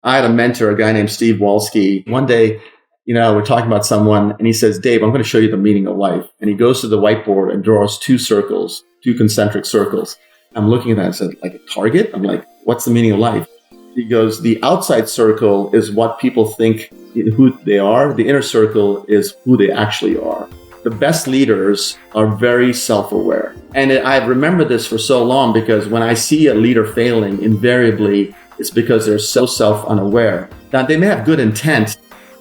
I had a mentor, a guy named Steve Walsky. One day, we're talking about someone and he says, Dave, I'm going to show you the meaning of life. And he goes to the whiteboard and draws two concentric circles. I'm looking at that and said, like a target? I'm like, what's the meaning of life? He goes, the outside circle is what people think who they are. The inner circle is who they actually are. The best leaders are very self-aware. And I remember this for so long because when I see a leader failing, invariably, it's because they're so self-unaware. Now, they may have good intent,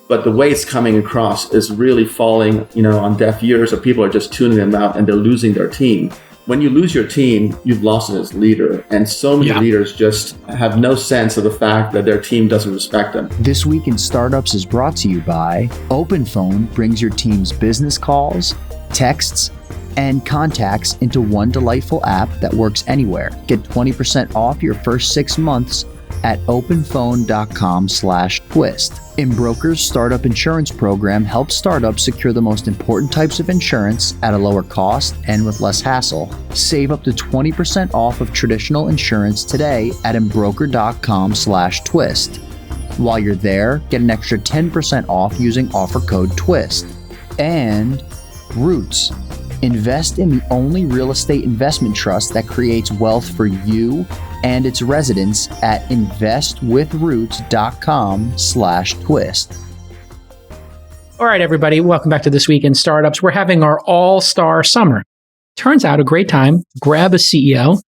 but the way it's coming across is really falling, on deaf ears, or people are just tuning them out and they're losing their team. When you lose your team, you've lost it as a leader. And so many leaders just have no sense of the fact that their team doesn't respect them. This Week in Startups is brought to you by OpenPhone. Brings your team's business calls, texts, and contacts into one delightful app that works anywhere. Get 20% off your first 6 months at openphone.com/twist. Embroker's startup insurance program helps startups secure the most important types of insurance at a lower cost and with less hassle. Save up to 20% off of traditional insurance today at embroker.com/twist. While you're there, get an extra 10% off using offer code TWIST. And Roots. Invest in the only real estate investment trust that creates wealth for you and its residents at investwithroots.com/twist. All right, everybody, welcome back to This Week in Startups. We're having our all-star summer. Turns out a great time. Grab a CEO,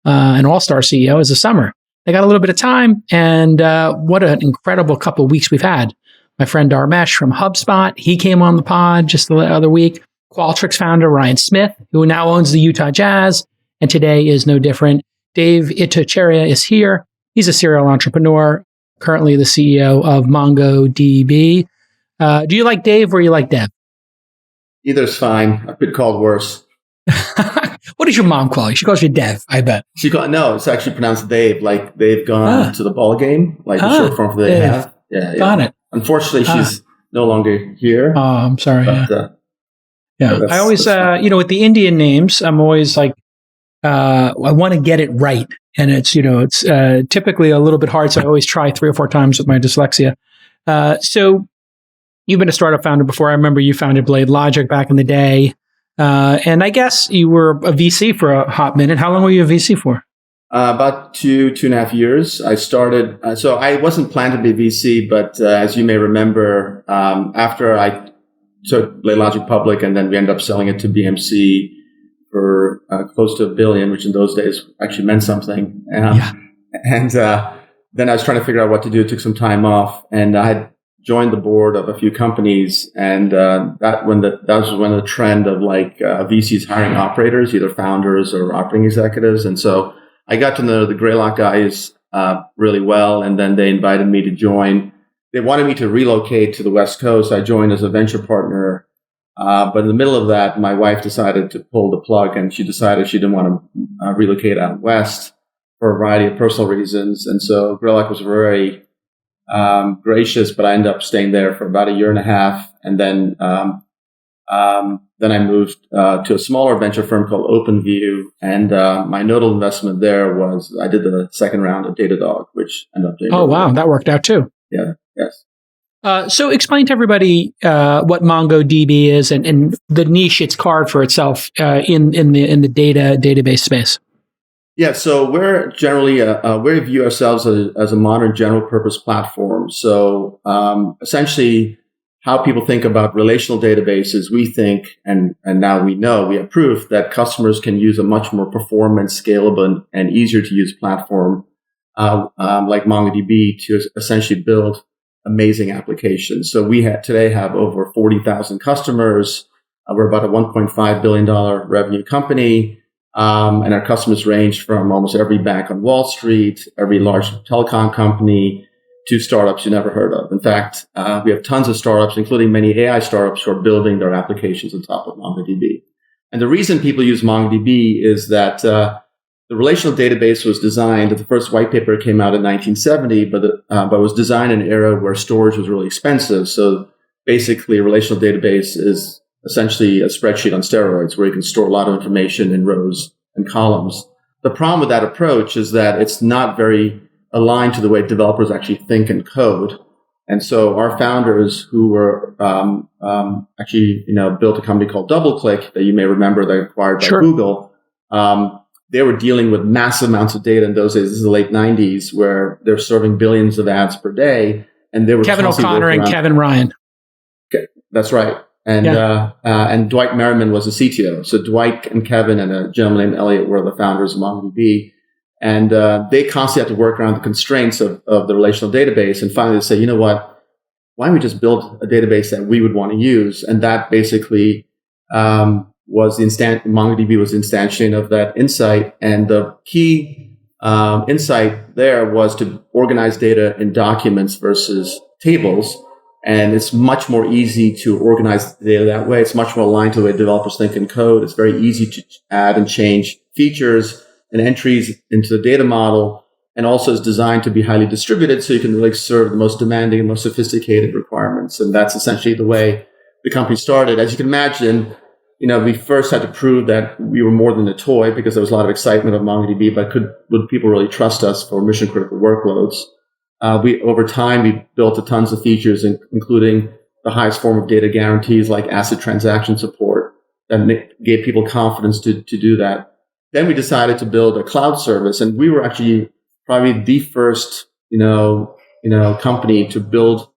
an all-star CEO is a summer. They got a little bit of time, and what an incredible couple of weeks we've had. My friend Dharmesh from HubSpot, he came on the pod just the other week. Qualtrics founder Ryan Smith, who now owns the Utah Jazz, and today is no different. Dev Ittycheria is here. He's a serial entrepreneur, currently the CEO of MongoDB. Do you like Dave or you like Dev? Either's fine. I've been called worse. What does your mom call you? She calls you Dev, I bet. No, it's actually pronounced Dave, like they've gone to the ball game, like the short form for they have. Yeah, got it. Unfortunately, she's no longer here. Oh, I'm sorry. But, I always, with the Indian names, I'm always like, I want to get it right. And it's typically a little bit hard. So I always try 3 or 4 times with my dyslexia. So you've been a startup founder before. I remember you founded Blade Logic back in the day. And I guess you were a VC for a hot minute. How long were you a VC for? About 2.5 years. I started, so I wasn't planned to be a VC, but as you may remember, after I took Blade Logic public and then we ended up selling it to BMC for close to $1 billion, which in those days actually meant something. And then I was trying to figure out what to do. Took some time off, and I had joined the board of a few companies, and that was when the trend of VCs hiring operators, either founders or operating executives. And so I got to know the Greylock guys really well, and then they invited me to join. They wanted me to relocate to the West Coast. I joined as a venture partner. But in the middle of that, my wife decided to pull the plug, and she decided she didn't want to relocate out west for a variety of personal reasons. And so Greylock was very gracious, but I ended up staying there for about 1.5 years. And then I moved to a smaller venture firm called OpenView. And my notable investment there was I did the second round of Datadog, which ended up doing. Oh, wow. That worked out too. Yeah. Yes. So explain to everybody what MongoDB is and the niche it's carved for itself in the database space. Yeah, so we're generally we view ourselves as a modern general purpose platform. So essentially, how people think about relational databases, we think, and now we know, we have proof that customers can use a much more performance, scalable, and easier to use platform like MongoDB to essentially build amazing applications. So we today have over 40,000 customers. We're about a $1.5 billion revenue company. And our customers range from almost every bank on Wall Street, every large telecom company, to startups you never heard of. In fact, we have tons of startups, including many AI startups, who are building their applications on top of MongoDB. And the reason people use MongoDB is that the relational database was designed, the first white paper came out in 1970, but it was designed in an era where storage was really expensive. So basically, a relational database is essentially a spreadsheet on steroids where you can store a lot of information in rows and columns. The problem with that approach is that it's not very aligned to the way developers actually think and code. And so our founders, who were actually, built a company called DoubleClick that you may remember, they acquired by Google. They were dealing with massive amounts of data in those days. This is the late 90s, where they're serving billions of ads per day, and they were Kevin O'Connor and Kevin Ryan. Okay, that's right. And Dwight Merriman was the CTO. So Dwight and Kevin and a gentleman named Elliot were the founders of MongoDB. And they constantly had to work around the constraints of the relational database. And finally, they say, you know what? Why don't we just build a database that we would want to use? And that basically was MongoDB was the instantiation of that insight. And the key insight there was to organize data in documents versus tables. And it's much more easy to organize the data that way. It's much more aligned to the way developers think and code. It's very easy to add and change features and entries into the data model, and also is designed to be highly distributed so you can really serve the most demanding and most sophisticated requirements. And that's essentially the way the company started. As you can imagine, we first had to prove that we were more than a toy, because there was a lot of excitement of MongoDB, but would people really trust us for mission critical workloads? Over time, we built tons of features, including the highest form of data guarantees like ACID transaction support that gave people confidence to do that. Then we decided to build a cloud service, and we were actually probably the first, company to build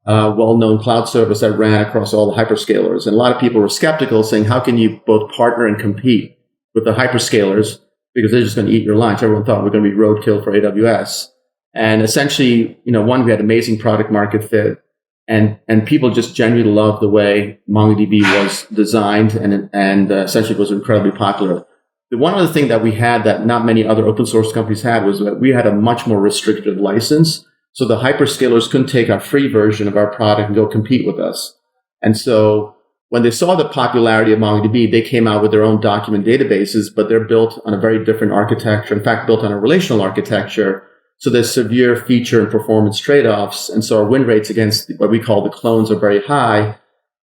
a well-known cloud service that ran across all the hyperscalers. And a lot of people were skeptical, saying, how can you both partner and compete with the hyperscalers? Because they're just going to eat your lunch. Everyone thought we were going to be roadkill for AWS. And essentially, one, we had amazing product market fit, and people just genuinely loved the way MongoDB was designed, and essentially was incredibly popular. The one other thing that we had that not many other open source companies had was that we had a much more restricted license. So the hyperscalers couldn't take our free version of our product and go compete with us. And so when they saw the popularity of MongoDB, they came out with their own document databases, but they're built on a very different architecture. In fact, built on a relational architecture. So there's severe feature and performance trade-offs. And so our win rates against what we call the clones are very high.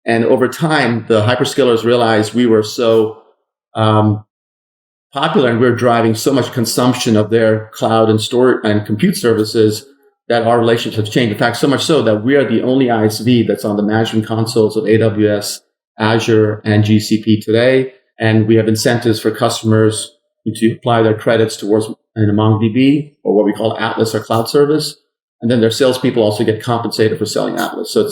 And over time, the hyperscalers realized we were so popular, and we're driving so much consumption of their cloud and store and compute services that our relationships changed. In fact, so much so that we are the only ISV that's on the management consoles of AWS, Azure, and GCP today. And we have incentives for customers to apply their credits towards MongoDB, or what we call Atlas, or cloud service. And then their salespeople also get compensated for selling Atlas. So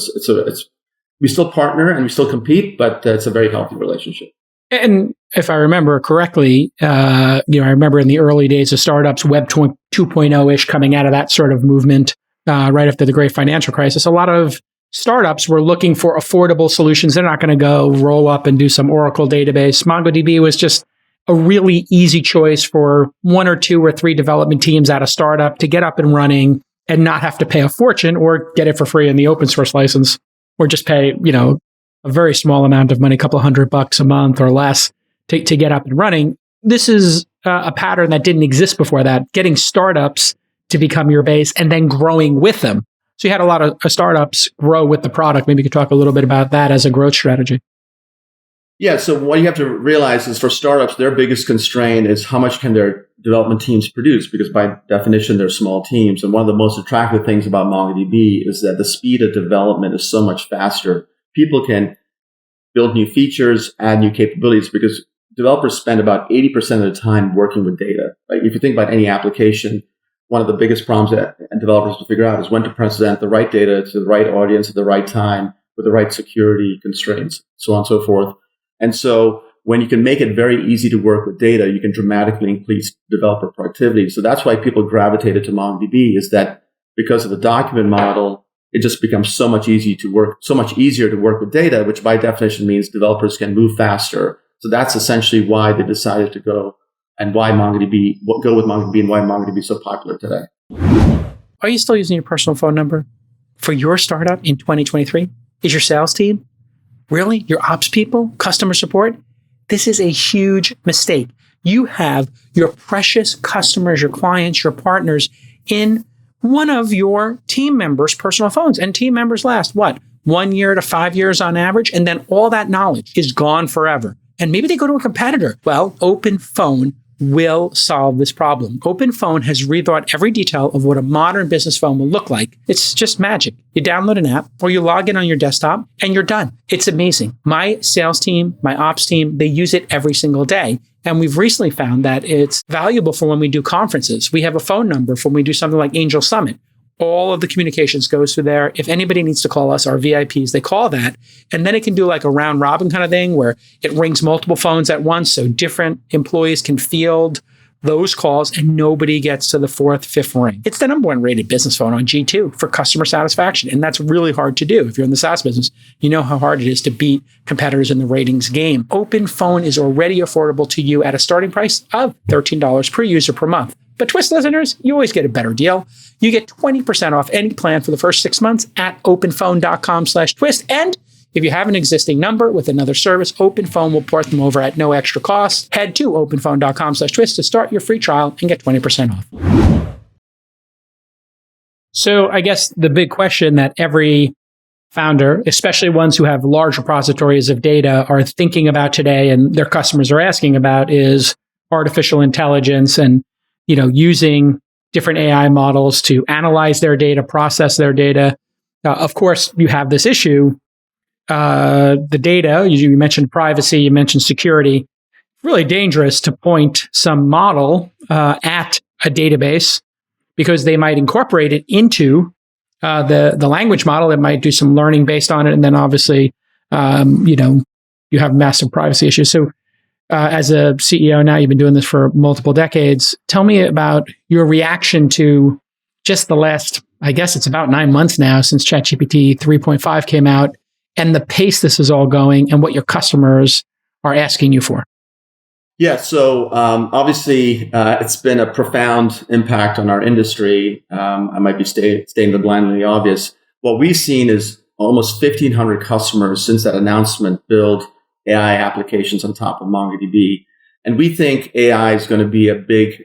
we still partner and we still compete, but it's a very healthy relationship. And if I remember correctly, I remember in the early days of startups, Web 2.0-ish coming out of that sort of movement right after the great financial crisis, a lot of startups were looking for affordable solutions. They're not going to go roll up and do some Oracle database. MongoDB was just a really easy choice for 1 or 2 or 3 development teams at a startup to get up and running and not have to pay a fortune, or get it for free in the open source license, or just pay, a very small amount of money, a couple of $100 a month or less to get up and running. This is a pattern that didn't exist before that, getting startups to become your base and then growing with them. So you had a lot of startups grow with the product. Maybe you could talk a little bit about that as a growth strategy. Yeah, so what you have to realize is for startups, their biggest constraint is how much can their development teams produce, because by definition, they're small teams. And one of the most attractive things about MongoDB is that the speed of development is so much faster. People can build new features, add new capabilities, because developers spend about 80% of the time working with data. Like if you think about any application, one of the biggest problems that developers have to figure out is when to present the right data to the right audience at the right time with the right security constraints, so on and so forth. And so when you can make it very easy to work with data, you can dramatically increase developer productivity. So that's why people gravitated to MongoDB, is that because of the document model, it just becomes so much easier to work with data, which by definition means developers can move faster. So that's essentially why they decided to go with MongoDB and why MongoDB is so popular today. Are you still using your personal phone number for your startup in 2023? Is your sales team? Really? Your ops people? Customer support? This is a huge mistake. You have your precious customers, your clients, your partners in one of your team members' personal phones. And team members last, 1 year to 5 years on average? And then all that knowledge is gone forever. And maybe they go to a competitor. Well, OpenPhone will solve this problem. OpenPhone has rethought every detail of what a modern business phone will look like. It's just magic. You download an app or you log in on your desktop and you're done. It's amazing. My sales team, my ops team, they use it every single day. And we've recently found that it's valuable for when we do conferences. We have a phone number for when we do something like Angel Summit. All of the communications goes through there. If anybody needs to call us, our VIPs, they call that. And then it can do like a round robin kind of thing where it rings multiple phones at once. So different employees can field those calls and nobody gets to the fourth, fifth ring. It's the number one rated business phone on G2 for customer satisfaction. And that's really hard to do. If you're in the SaaS business, you know how hard it is to beat competitors in the ratings game. OpenPhone is already affordable to you at a starting price of $13 per user per month. But Twist listeners, you always get a better deal. You get 20% off any plan for the first 6 months at openphone.com/twist. And if you have an existing number with another service, OpenPhone will port them over at no extra cost. Head to openphone.com/twist to start your free trial and get 20% off. So I guess the big question that every founder, especially ones who have large repositories of data, are thinking about today and their customers are asking about is artificial intelligence and using different AI models to analyze their data, process their data. Of course, you have this issue. The data, you mentioned privacy, you mentioned security. Really dangerous to point some model at a database because they might incorporate it into the language model. It might do some learning based on it. And then obviously, you have massive privacy issues. So as a CEO now, you've been doing this for multiple decades. Tell me about your reaction to just the last, I guess it's about 9 months now since ChatGPT 3.5 came out, and the pace this is all going and what your customers are asking you for. Yeah, so obviously it's been a profound impact on our industry. I might be stating the blindly obvious. What we've seen is almost 1,500 customers since that announcement build AI applications on top of MongoDB. And we think AI is going to be a big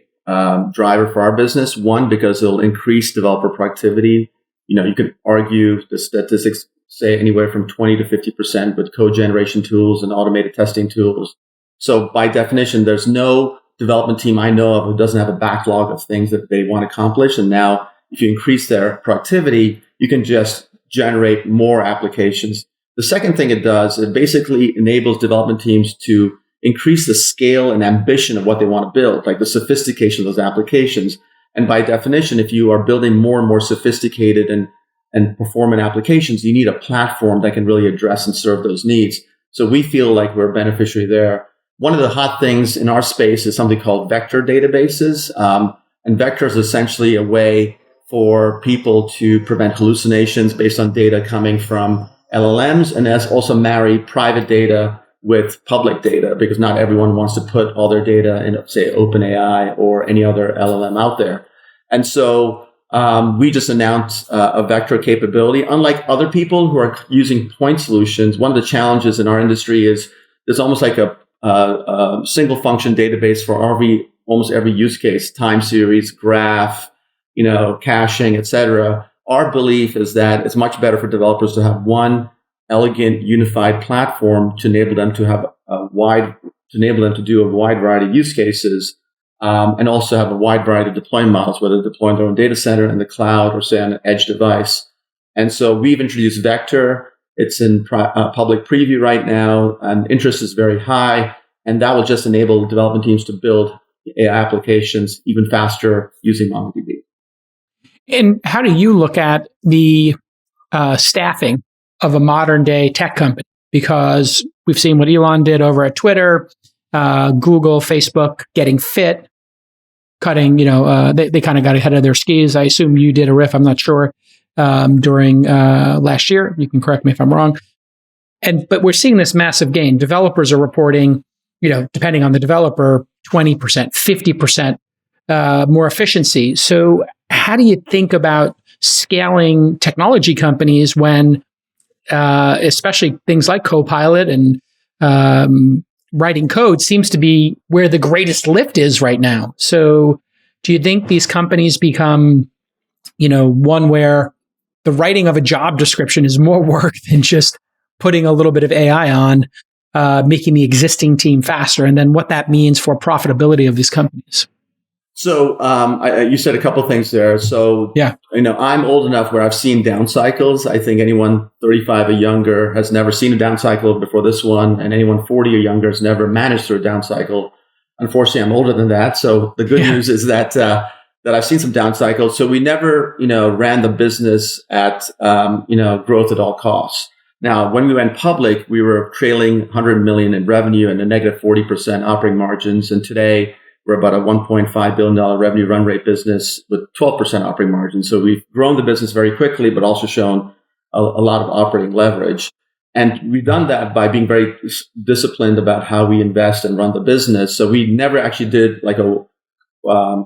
driver for our business. One, because it'll increase developer productivity. You could argue the statistics say anywhere from 20 to 50% with code generation tools and automated testing tools. So by definition, there's no development team I know of who doesn't have a backlog of things that they want to accomplish. And now if you increase their productivity, you can just generate more applications. The second thing it does, it basically enables development teams to increase the scale and ambition of what they want to build, like the sophistication of those applications. And by definition, if you are building more and more sophisticated and performant applications, you need a platform that can really address and serve those needs. So we feel like we're a beneficiary there. One of the hot things in our space is something called vector databases. And vector is essentially a way for people to prevent hallucinations based on data coming from LLMs, and as also marry private data with public data, because not everyone wants to put all their data in, say, OpenAI or any other LLM out there. And so we just announced a vector capability. Unlike other people who are using point solutions, one of the challenges in our industry is there's almost like a single function database for almost every use case, time series, graph, caching, etc. Our belief is that it's much better for developers to have one elegant, unified platform to enable them to have to do a wide variety of use cases, and also have a wide variety of deployment models, whether deploying their own data center in the cloud or say on an edge device. And so we've introduced Vector. It's in public preview right now, and interest is very high. And that will just enable development teams to build AI applications even faster using MongoDB. And how do you look at the staffing of a modern day tech company? Because we've seen what Elon did over at Twitter, Google, Facebook getting fit, cutting, they kind of got ahead of their skis. I assume you did a RIF, I'm not sure, during last year. You can correct me if I'm wrong. But we're seeing this massive gain. Developers are reporting, depending on the developer, 20%, 50% more efficiency. So how do you think about scaling technology companies when, especially things like Copilot and writing code seems to be where the greatest lift is right now? So do you think these companies become, one where the writing of a job description is more work than just putting a little bit of AI on? making the existing team faster, and then what that means for profitability of these companies. So you said a couple of things there. So yeah, I'm old enough where I've seen down cycles. I think anyone 35 or younger has never seen a down cycle before this one, and anyone 40 or younger has never managed through a down cycle. Unfortunately, I'm older than that. So the good news is that I've seen some down cycles. So we never ran the business at growth at all costs. Now, when we went public, we were trailing 100 million in revenue and a negative 40% operating margins, and today we're about a $1.5 billion revenue run rate business with 12% operating margin. So we've grown the business very quickly, but also shown a lot of operating leverage. And we've done that by being very disciplined about how we invest and run the business. So we never actually did like a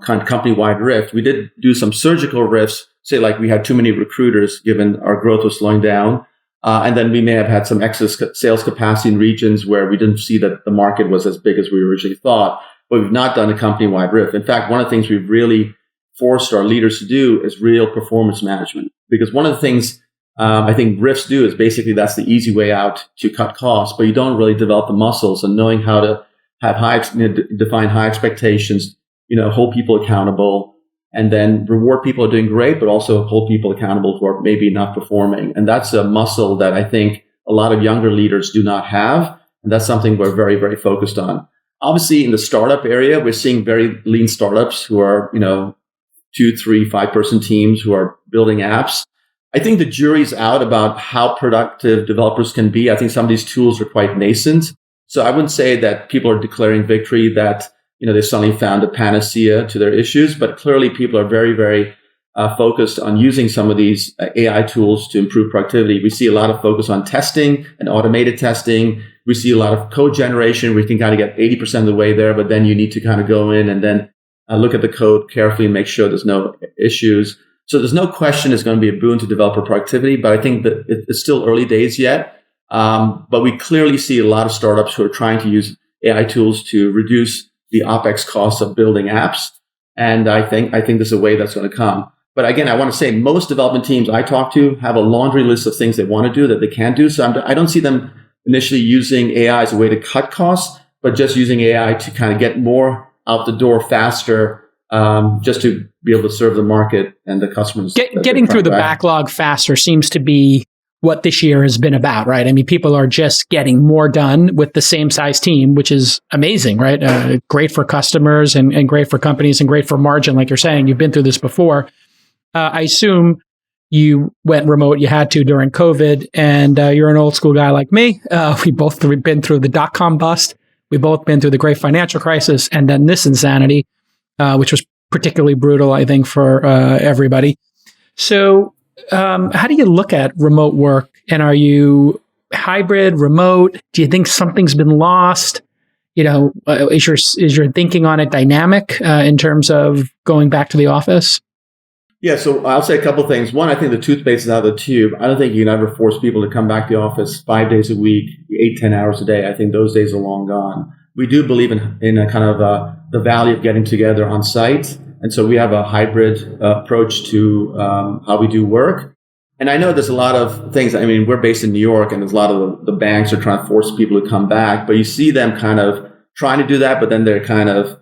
kind of company-wide RIF. We did do some surgical RIFs, say like we had too many recruiters given our growth was slowing down. And then we may have had some excess sales capacity in regions where we didn't see that the market was as big as we originally thought. But we've not done a company-wide RIF. In fact, one of the things we've really forced our leaders to do is real performance management. Because one of the things I think RIFs do is basically that's the easy way out to cut costs, but you don't really develop the muscles and knowing how to have define high expectations, hold people accountable, and then reward people who are doing great, but also hold people accountable who are maybe not performing. And that's a muscle that I think a lot of younger leaders do not have. And that's something we're very, very focused on. Obviously, in the startup area, we're seeing very lean startups who are, 2, 3, 5-person teams who are building apps. I think the jury's out about how productive developers can be. I think some of these tools are quite nascent. So I wouldn't say that people are declaring victory, that, they suddenly found a panacea to their issues. But clearly, people are very, very focused on using some of these AI tools to improve productivity. We see a lot of focus on testing and automated testing. We see a lot of code generation. We can kind of get 80% of the way there, but then you need to kind of go in and then look at the code carefully and make sure there's no issues. So there's no question it's going to be a boon to developer productivity, but I think that it's still early days yet. But we clearly see a lot of startups who are trying to use AI tools to reduce the OpEx costs of building apps. And I think there's a way that's going to come. But again, I want to say most development teams I talk to have a laundry list of things they want to do that they can't do. So I don't see them initially using AI as a way to cut costs, but just using AI to kind of get more out the door faster, just to be able to serve the market and the customers. Getting through the backlog faster seems to be what this year has been about, right? I mean, people are just getting more done with the same size team, which is amazing, right? Great for customers and great for companies and great for margin. Like you're saying, you've been through this before. I assume you went remote. You had to during COVID, and you're an old school guy like me. We both been through the dot-com bust. We've both been through the great financial crisis, and then this insanity, which was particularly brutal, I think, for everybody. So how do you look at remote work? And are you hybrid, remote? Do you think something's been lost? Is your thinking on it dynamic in terms of going back to the office? Yeah, so I'll say a couple of things. One, I think the toothpaste is out of the tube. I don't think you can ever force people to come back to the office 5 days a week, 8-10 hours a day. I think those days are long gone. We do believe in a kind of the value of getting together on site. And so we have a hybrid approach to how we do work. And I know there's a lot of things. I mean, we're based in New York, and there's a lot of the banks are trying to force people to come back. But you see them kind of trying to do that, but then they're kind of,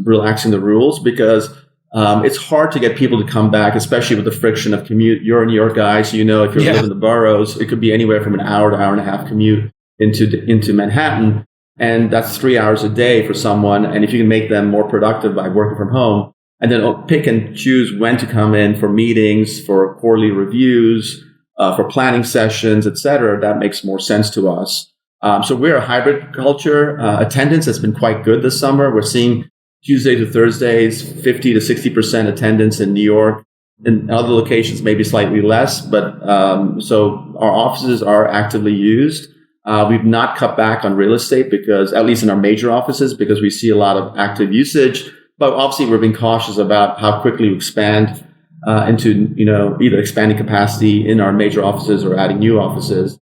relaxing the rules because it's hard to get people to come back, especially with the friction of commute. You're a New York guy, so if you live in the boroughs, it could be anywhere from an hour to hour and a half commute into Manhattan. And that's 3 hours a day for someone. And if you can make them more productive by working from home, and then pick and choose when to come in for meetings, for quarterly reviews, for planning sessions, et cetera, that makes more sense to us. So we're a hybrid culture. Attendance has been quite good this summer. We're seeing Tuesday to Thursdays, 50 to 60% attendance in New York. In other locations, maybe slightly less. But so our offices are actively used. We've not cut back on real estate because, at least in our major offices, because we see a lot of active usage. But obviously, we're being cautious about how quickly we expand into, either expanding capacity in our major offices or adding new offices.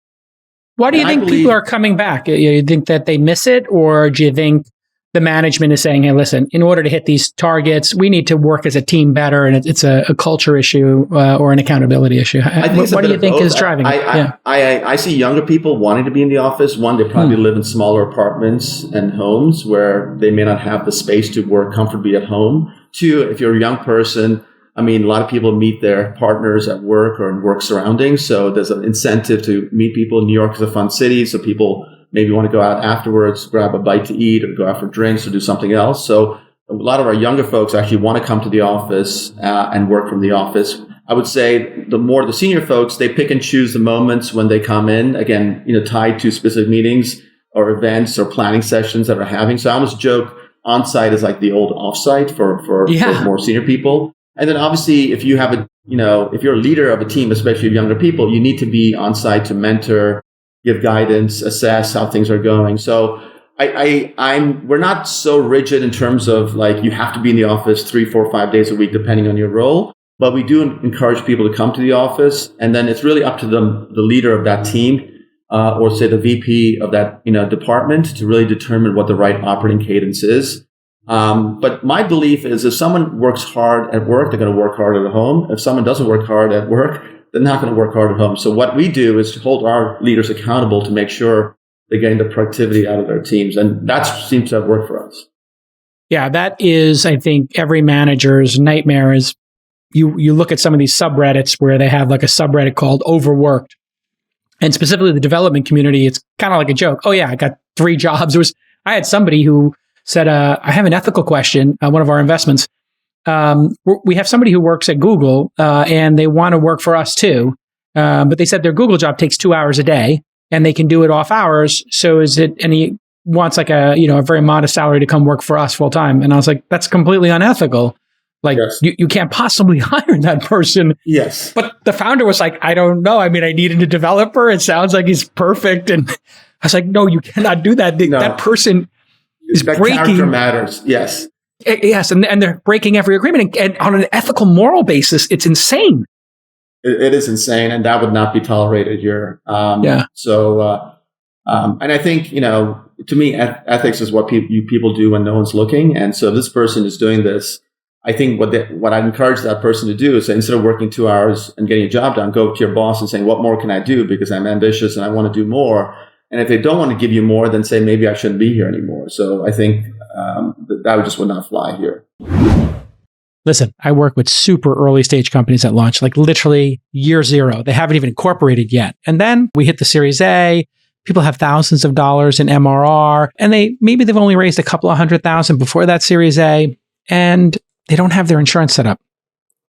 Why do you think people are coming back? You think that they miss it, or do you think the management is saying, hey, listen, in order to hit these targets, we need to work as a team better. And it's a culture issue or an accountability issue. What do you think is driving it? I see younger people wanting to be in the office. One, they probably live in smaller apartments and homes where they may not have the space to work comfortably at home. Two, if you're a young person, I mean, a lot of people meet their partners at work or in work surroundings. So there's an incentive to meet people. New York is a fun city. So people maybe want to go out afterwards, grab a bite to eat, or go out for drinks, or do something else. So a lot of our younger folks actually want to come to the office and work from the office. I would say the more the senior folks, they pick and choose the moments when they come in. Again, tied to specific meetings or events or planning sessions that we're having. So I almost joke on-site is like the old off-site for more senior people. And then obviously, if you have if you're a leader of a team, especially of younger people, you need to be on-site to mentor, give guidance, assess how things are going. So we're not so rigid in terms of like you have to be in the office 3, 4, 5 days a week, depending on your role. But we do encourage people to come to the office, and then it's really up to the leader of that team, or say the VP of that department, to really determine what the right operating cadence is. But my belief is if someone works hard at work, they're going to work hard at home. If someone doesn't work hard at work, they're not going to work hard at home. So what we do is to hold our leaders accountable to make sure they're getting the productivity out of their teams. And that seems to have worked for us. Yeah, that is, I think, every manager's nightmare is you look at some of these subreddits where they have like a subreddit called Overworked. And specifically the development community, it's kind of like a joke. Oh yeah, I got 3 jobs. I had somebody who said, I have an ethical question, one of our investments. We have somebody who works at Google and they want to work for us too. But they said their Google job takes 2 hours a day and they can do it off hours. So and he wants like a very modest salary to come work for us full time. And I was like, that's completely unethical. Like yes. you can't possibly hire that person. Yes. But the founder was like, I don't know. I mean, I needed a developer. It sounds like he's perfect. And I was like, no, you cannot do that. No. That person is that breaking. Character matters. Yes. Yes. And they're breaking every agreement. And on an ethical, moral basis, it's insane. It is insane. And that would not be tolerated here. So, and I think, to me, ethics is what people do when no one's looking. And so this person is doing this. I think what I'd encourage that person to do is say, instead of working 2 hours and getting a job done, go to your boss and saying, what more can I do? Because I'm ambitious and I want to do more. And if they don't want to give you more, then say, maybe I shouldn't be here anymore. So I think that would not fly here. Listen, I work with super early stage companies at launch, like literally year 0. They haven't even incorporated yet. And then we hit the Series A. People have thousands of dollars in MRR, and they've only raised a couple of $100,000 before that Series A, and they don't have their insurance set up.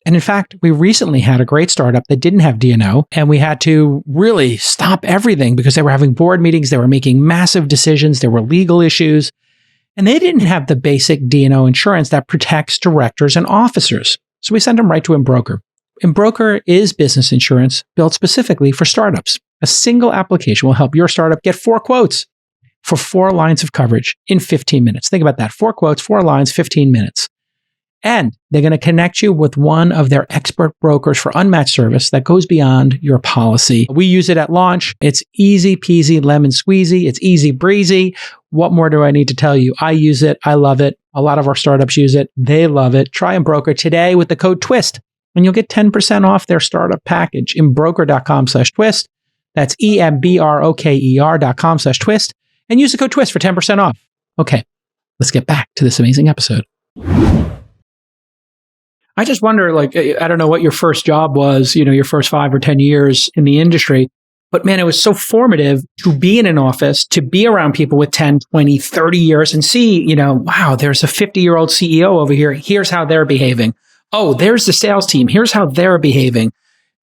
And in fact, we recently had a great startup that didn't have D&O, and we had to really stop everything because they were having board meetings, they were making massive decisions, there were legal issues, and they didn't have the basic D&O insurance that protects directors and officers. So we sent them right to Embroker. Embroker is business insurance built specifically for startups. A single application will help your startup get 4 quotes for 4 lines of coverage in 15 minutes. Think about that. 4 quotes, 4 lines, 15 minutes. And they're going to connect you with one of their expert brokers for unmatched service that goes beyond your policy. We use it at launch. It's easy peasy, lemon squeezy. It's easy breezy. What more do I need to tell you? I use it. I love it. A lot of our startups use it. They love it. Try Embroker today with the code TWIST, and you'll get 10% off their startup package. Embroker.com/twist. That's EMBROKER.com/twist. And use the code TWIST for 10% off. Okay, let's get back to this amazing episode. I just wonder, I don't know what your first job was, your first 5 or 10 years in the industry, but man, it was so formative to be in an office, to be around people with 10, 20, 30 years and see, wow, there's a 50-year-old CEO over here. Here's how they're behaving. Oh, there's the sales team. Here's how they're behaving.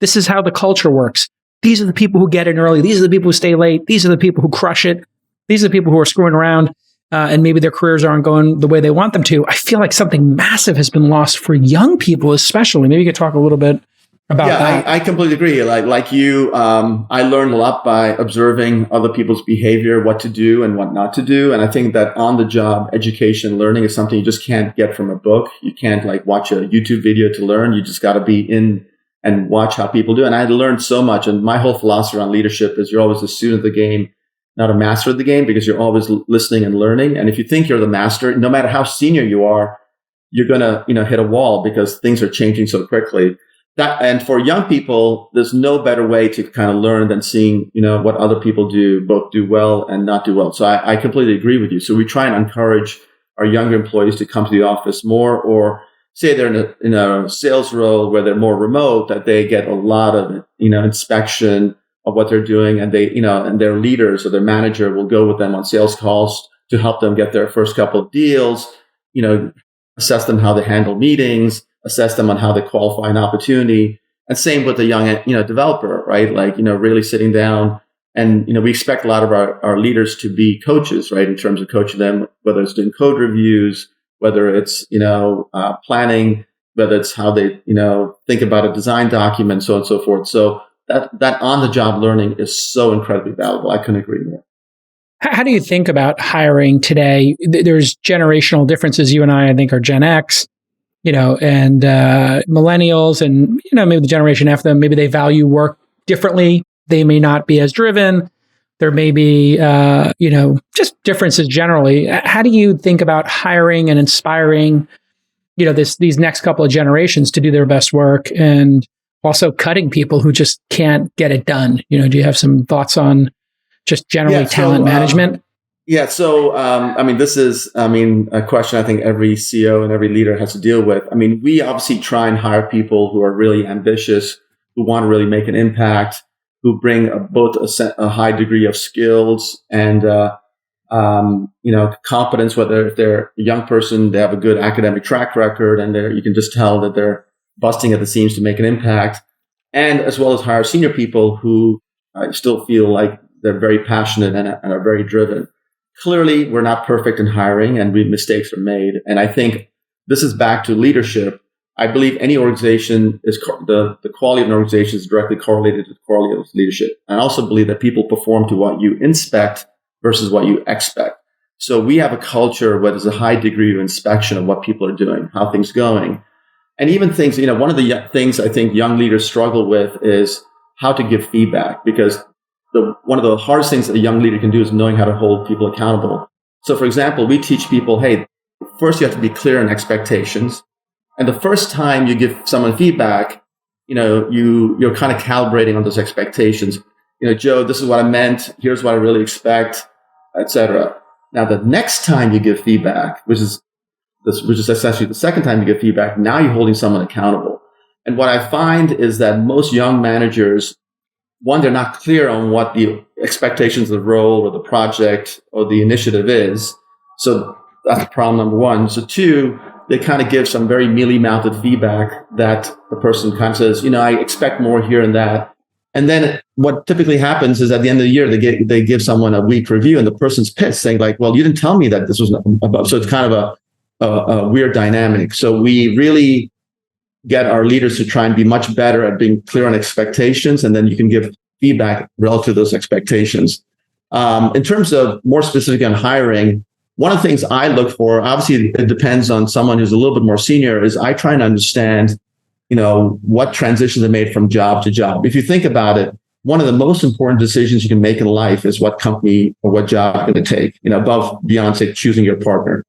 This is how the culture works. These are the people who get in early. These are the people who stay late. These are the people who crush it. These are the people who are screwing around. And maybe their careers aren't going the way they want them to. I feel like something massive has been lost for young people, especially. Maybe you could talk a little bit about that. I completely agree. Like you, I learned a lot by observing other people's behavior, what to do and what not to do. And I think that on-the-job education learning is something you just can't get from a book. You can't watch a YouTube video to learn. You just got to be in and watch how people do. And I learned so much. And my whole philosophy on leadership is you're always a student of the game, not a master of the game because you're always listening and learning. And if you think you're the master, no matter how senior you are, you're going to, hit a wall because things are changing so quickly. And for young people, there's no better way to kind of learn than seeing, what other people do, both do well and not do well. So I completely agree with you. So we try and encourage our younger employees to come to the office more, or say they're in a sales role where they're more remote, that they get a lot of, inspection of what they're doing. And they, and their leaders or their manager will go with them on sales calls to help them get their first couple of deals, assess them how they handle meetings, assess them on how they qualify an opportunity. And same with the young, developer, right? Like, really sitting down and, we expect a lot of our leaders to be coaches, right? In terms of coaching them, whether it's doing code reviews, whether it's, planning, whether it's how they, think about a design document, so on and so forth. So that on-the-job learning is so incredibly valuable. I couldn't agree more. How do you think about hiring today? There's generational differences. You and I think, are Gen X, and millennials, and, maybe the generation after them, maybe they value work differently. They may not be as driven. There may be, just differences generally. How do you think about hiring and inspiring, these next couple of generations to do their best work, and also cutting people who just can't get it done? Do you have some thoughts on just generally talent management? So, this is, a question I think every CEO and every leader has to deal with. We obviously try and hire people who are really ambitious, who want to really make an impact, who bring both a high degree of skills and, competence, whether if they're a young person, they have a good academic track record, and you can just tell that they're busting at the seams to make an impact. And as well as hire senior people who still feel like they're very passionate and are very driven. Clearly, we're not perfect in hiring, and mistakes are made. And I think this is back to leadership. I believe any organization is the quality of an organization is directly correlated to the quality of leadership. I also believe that people perform to what you inspect versus what you expect. So we have a culture where there's a high degree of inspection of what people are doing, how things are going. And even things, one of the things I think young leaders struggle with is how to give feedback, because one of the hardest things that a young leader can do is knowing how to hold people accountable. So, for example, we teach people, hey, first you have to be clear on expectations. And the first time you give someone feedback, you're kind of calibrating on those expectations. Joe, this is what I meant. Here's what I really expect, etc. Now, the next time you give feedback, which is essentially the second time you give feedback, now you're holding someone accountable. And what I find is that most young managers, one, they're not clear on what the expectations of the role or the project or the initiative is. So that's problem number one. So two, they kind of give some very mealy-mouthed feedback that the person kind of says, I expect more here and that. And then what typically happens is at the end of the year, they give someone a weak review, and the person's pissed, saying like, well, you didn't tell me that this was above. So it's kind of a weird dynamic. So we really get our leaders to try and be much better at being clear on expectations, and then you can give feedback relative to those expectations. In terms of more specific on hiring, one of the things I look for, obviously it depends on someone who's a little bit more senior, is I try and understand, what transitions are made from job to job. If you think about it, one of the most important decisions you can make in life is what company or what job you're going to take, above beyond, say, choosing your partner.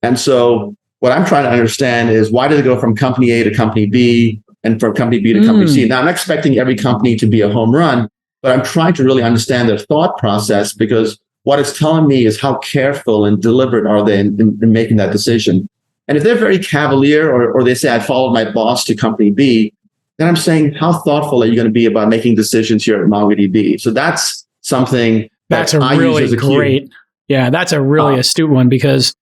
And so what I'm trying to understand is, why did it go from company A to company B and from company B to company C? Now, I'm not expecting every company to be a home run, but I'm trying to really understand their thought process, because what it's telling me is how careful and deliberate are they in making that decision. And if they're very cavalier, or they say, I followed my boss to company B, then I'm saying, how thoughtful are you going to be about making decisions here at MongoDB? So that's something that's a really great. Yeah, that's a really astute one, because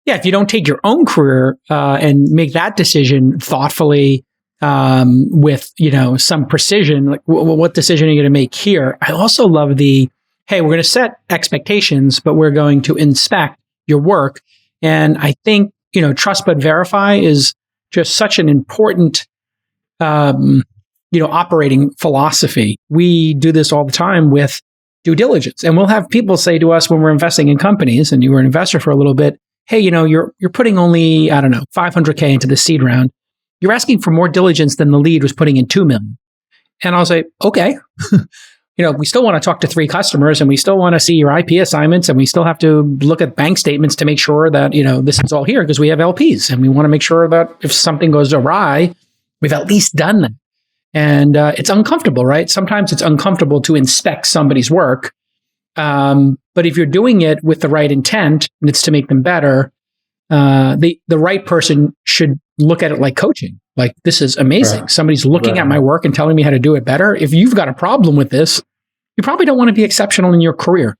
if you don't take your own career and make that decision thoughtfully with some precision, like what decision are you going to make here? I also love hey, we're going to set expectations, but we're going to inspect your work. And I think trust but verify is just such an important operating philosophy. We do this all the time with due diligence, and we'll have people say to us when we're investing in companies, and you were an investor for a little bit, hey, you're putting only, I don't know, $500K into the seed round. You're asking for more diligence than the lead was putting in $2 million. And I'll say, okay, we still want to talk to 3 customers and we still want to see your IP assignments and we still have to look at bank statements to make sure that, this is all here because we have LPs and we want to make sure that if something goes awry, we've at least done that. And it's uncomfortable, right? Sometimes it's uncomfortable to inspect somebody's work. But if you're doing it with the right intent and it's to make them better, the right person should look at it like coaching. Like, this is amazing. Right. Somebody's looking at my work and telling me how to do it better. If you've got a problem with this, you probably don't want to be exceptional in your career.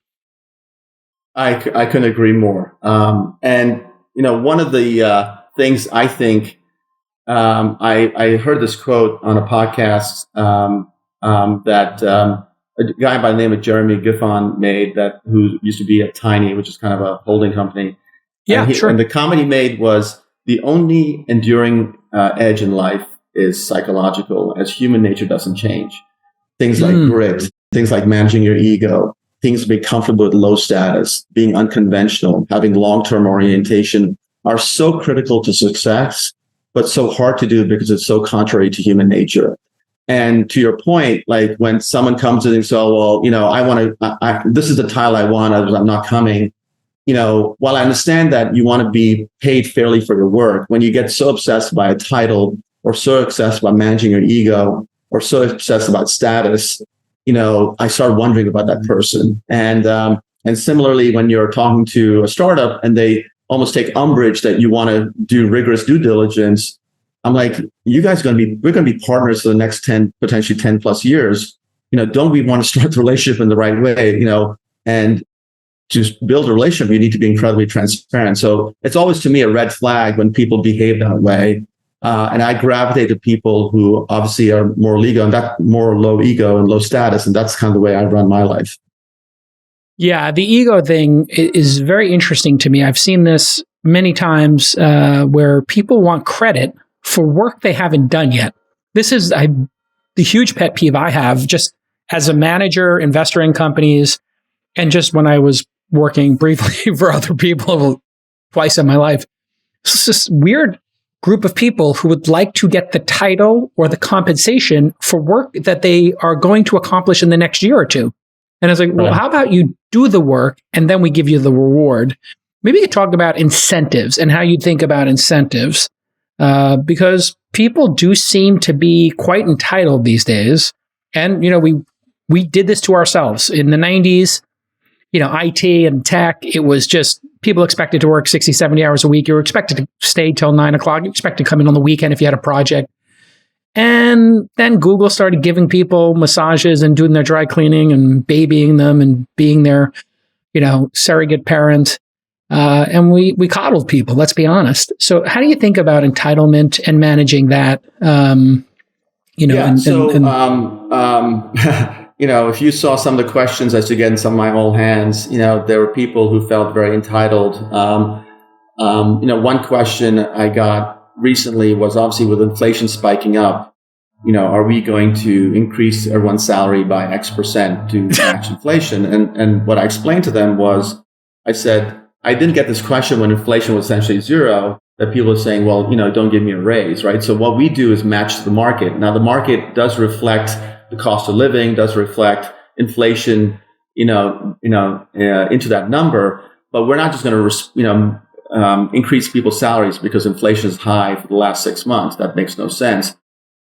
I couldn't agree more. And one of the things I think, I heard this quote on a podcast that a guy by the name of Jeremy Giffon made, who used to be at Tiny, which is kind of a holding company. Yeah, sure. And the comment he made was, the only enduring edge in life is psychological, as human nature doesn't change. Things like grit, things like managing your ego, things being comfortable with low status, being unconventional, having long-term orientation are so critical to success, but so hard to do because it's so contrary to human nature. And to your point, like when someone comes in and says, well, this is the title I want, I'm not coming. While I understand that you want to be paid fairly for your work, when you get so obsessed by a title or so obsessed about managing your ego or so obsessed about status, I start wondering about that person. And similarly, when you're talking to a startup and they almost take umbrage that you want to do rigorous due diligence, I'm like, you guys we're going to be partners for the next 10, potentially 10 plus years. Don't we want to start the relationship in the right way? And to build a relationship, you need to be incredibly transparent. So it's always, to me, a red flag when people behave that way. And I gravitate to people who obviously are more more low ego and low status. And that's kind of the way I run my life. Yeah, the ego thing is very interesting to me. I've seen this many times where people want credit for work they haven't done yet. This is the huge pet peeve I have just as a manager, investor in companies, and just when I was working briefly for other people twice in my life. It's this weird group of people who would like to get the title or the compensation for work that they are going to accomplish in the next year or two. And I was like, well, how about you do the work and then we give you the reward? Maybe you could talk about incentives and how you think about incentives, because people do seem to be quite entitled these days. And, we did this to ourselves in the 90s. IT and tech, it was just people expected to work 60, 70 hours a week. You were expected to stay till 9 o'clock. You expected to come in on the weekend if you had a project. And then Google started giving people massages and doing their dry cleaning and babying them and being their, surrogate parent. And we coddled people, let's be honest. So how do you think about entitlement and managing that? If you saw some of the questions I used to get in some of my old hands, there were people who felt very entitled. One question I got recently was, obviously with inflation spiking up, are we going to increase everyone's salary by X% to match inflation? And what I explained to them was, I said, I didn't get this question when inflation was essentially zero, that people are saying, well, don't give me a raise, right? So what we do is match the market. Now, the market does reflect the cost of living, does reflect inflation, into that number. But we're not just going to, increase people's salaries because inflation is high for the last 6 months. That makes no sense.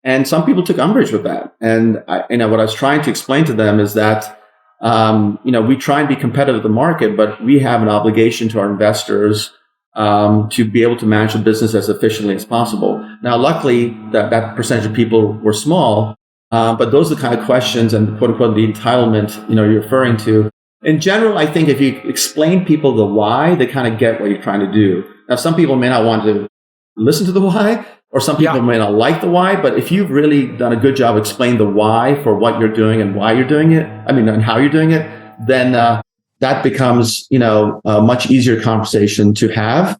And some people took umbrage with that. And what I was trying to explain to them is that, we try and be competitive with the market, but we have an obligation to our investors to be able to manage the business as efficiently as possible. Now, luckily, that percentage of people were small. But those are the kind of questions and quote unquote the entitlement, you're referring to. In general, I think if you explain people the why, they kind of get what you're trying to do. Now, some people may not want to listen to the why, or some people may not like the why, but if you've really done a good job explaining the why for what you're doing and why you're doing it, and how you're doing it, then that becomes, a much easier conversation to have.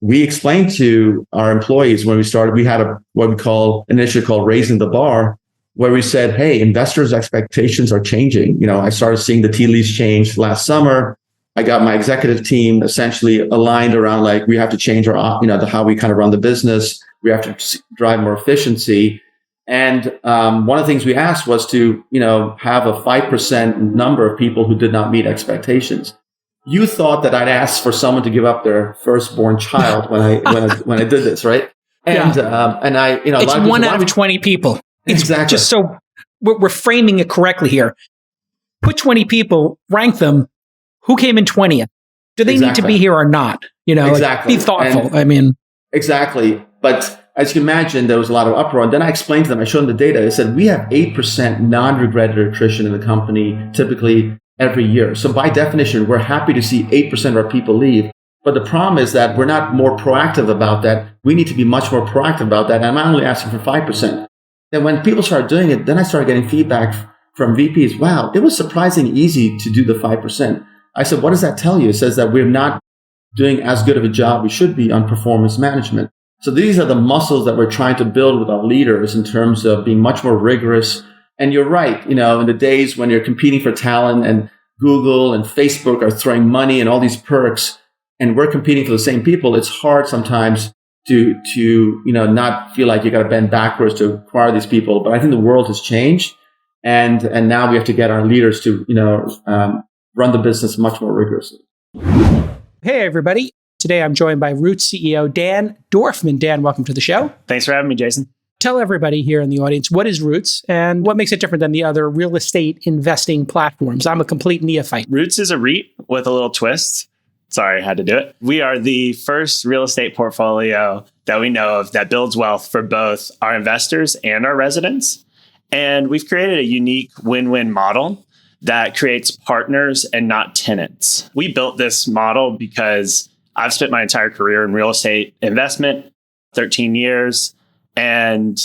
We explained to our employees when we started, we had what we call initially called raising the bar, where we said, hey, investors' expectations are changing. I started seeing the tea leaves change last summer. I got my executive team essentially aligned around we have to change our, how we kind of run the business. We have to drive more efficiency. And one of the things we asked was to, have a 5% number of people who did not meet expectations. You thought that I'd ask for someone to give up their firstborn child when I did this, right? And and I, a it's lot of one out of 20 people. It's exactly. Just so we're framing it correctly here. Put 20 people, rank them. Who came in 20th? Do they need to be here or not? Exactly. Be thoughtful. Exactly. But as you can imagine, there was a lot of uproar. And then I explained to them, I showed them the data. I said, we have 8% non-regretted attrition in the company typically every year. So by definition, we're happy to see 8% of our people leave. But the problem is that we're not more proactive about that. We need to be much more proactive about that. And I'm only asking for 5%. And when people started doing it, then I started getting feedback from VPs. Wow, it was surprisingly easy to do the 5%. I said, what does that tell you? It says that we're not doing as good of a job we should be on performance management. So these are the muscles that we're trying to build with our leaders in terms of being much more rigorous. And you're right, in the days when you're competing for talent and Google and Facebook are throwing money and all these perks, and we're competing for the same people, it's hard sometimes to not feel like you got to bend backwards to acquire these people. But I think the world has changed, and now we have to get our leaders to run the business much more rigorously. Hey everybody! Today I'm joined by Roots CEO Dan Dorfman. Dan, welcome to the show. Thanks for having me, Jason. Tell everybody here in the audience, what is Roots and what makes it different than the other real estate investing platforms? I'm a complete neophyte. Roots is a REIT with a little twist. Sorry, I had to do it. We are the first real estate portfolio that we know of that builds wealth for both our investors and our residents. And we've created a unique win-win model that creates partners and not tenants. We built this model because I've spent my entire career in real estate investment, 13 years. And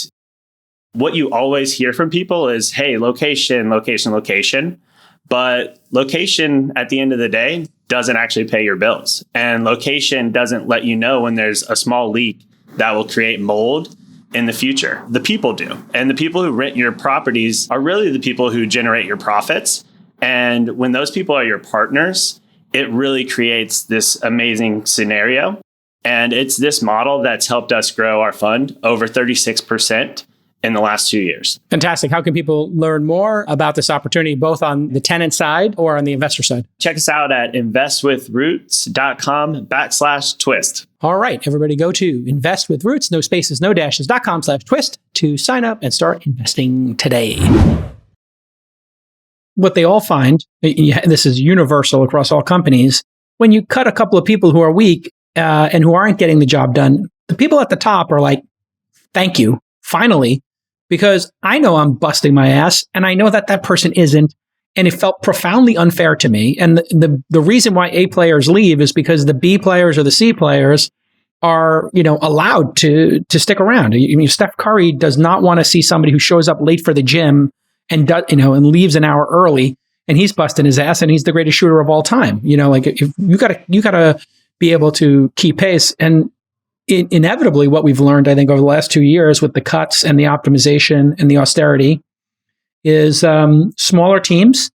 what you always hear from people is, hey, location, location, location. But location at the end of the day doesn't actually pay your bills. And location doesn't let you know when there's a small leak that will create mold in the future. The people do. And the people who rent your properties are really the people who generate your profits. And when those people are your partners, it really creates this amazing scenario. And it's this model that's helped us grow our fund over 36% in the last 2 years. Fantastic. How can people learn more about this opportunity, both on the tenant side or on the investor side? Check us out at investwithroots.com/twist. All right, everybody go to investwithroots, no spaces, no dashes.com/twist to sign up and start investing today. What they all find, this is universal across all companies, when you cut a couple of people who are weak and who aren't getting the job done, the people at the top are like, thank you, finally, because I know I'm busting my ass and I know that that person isn't. And it felt profoundly unfair to me. And the reason why A players leave is because the B players or the C players are, allowed to stick around. Steph Curry does not want to see somebody who shows up late for the gym and and leaves an hour early, and he's busting his ass, and he's the greatest shooter of all time. If you gotta be able to keep pace. And inevitably, what we've learned, I think, over the last 2 years with the cuts and the optimization and the austerity is smaller teams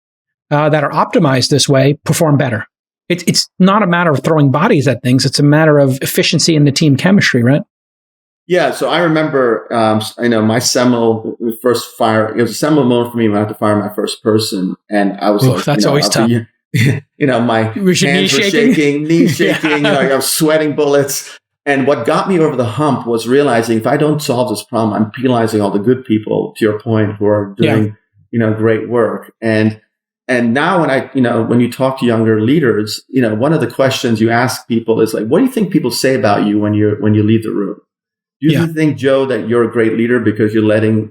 that are optimized this way perform better. It's not a matter of throwing bodies at things; it's a matter of efficiency in the team chemistry, right? Yeah, so I remember, my seminal first fire. It was a seminal moment for me when I had to fire my first person, and I was like, "That's always tough." My hands were shaking, knees shaking. I was sweating bullets. And what got me over the hump was realizing if I don't solve this problem, I'm penalizing all the good people. To your point, who are doing great work. And now when you talk to younger leaders, one of the questions you ask people is like, what do you think people say about you when you leave the room? Do you think, Joe, that you're a great leader because you're letting,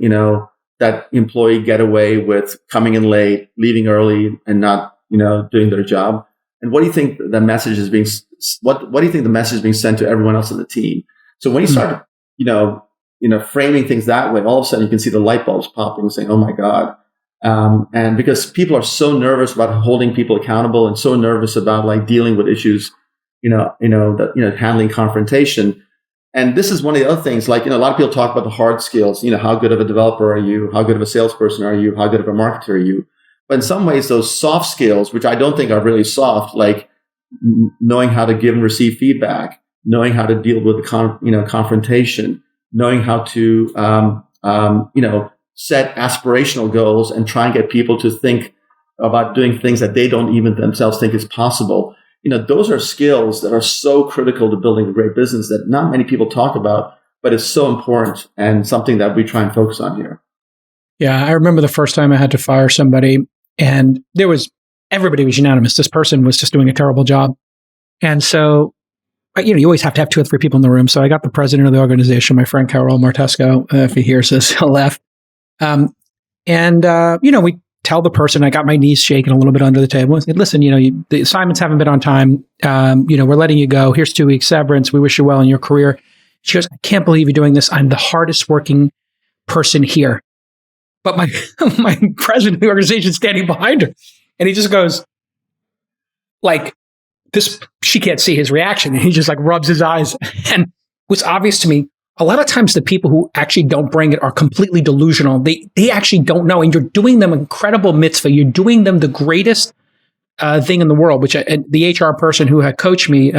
that employee get away with coming in late, leaving early, and not, doing their job? And what do you think the message is being, what do you think the message is being sent to everyone else in the team? So when you start, framing things that way, all of a sudden you can see the light bulbs popping and saying, oh my God. And because people are so nervous about holding people accountable and so nervous about dealing with issues, handling confrontation. And this is one of the other things, a lot of people talk about the hard skills, how good of a developer are you? How good of a salesperson are you? How good of a marketer are you? But in some ways, those soft skills, which I don't think are really soft, like knowing how to give and receive feedback, knowing how to deal with confrontation, knowing how to set aspirational goals and try and get people to think about doing things that they don't even themselves think is possible. Those are skills that are so critical to building a great business that not many people talk about, but it's so important and something that we try and focus on here. Yeah, I remember the first time I had to fire somebody, and everybody was unanimous. This person was just doing a terrible job. And so, you always have to have 2 or 3 people in the room. So I got the president of the organization, my friend Carol Martesco, if he hears this, he'll laugh. We tell the person, I got my knees shaking a little bit under the table. I said, listen, the assignments haven't been on time. We're letting you go. Here's 2 weeks severance. We wish you well in your career. She goes, I can't believe you're doing this. I'm the hardest working person here. But my president of the organization is standing behind her. And he just goes, like, this, she can't see his reaction. And he just like rubs his eyes. And it was obvious to me, a lot of times the people who actually don't bring it are completely delusional. They actually don't know. And you're doing them incredible mitzvah. You're doing them the greatest thing in the world, which the HR person who had coached me,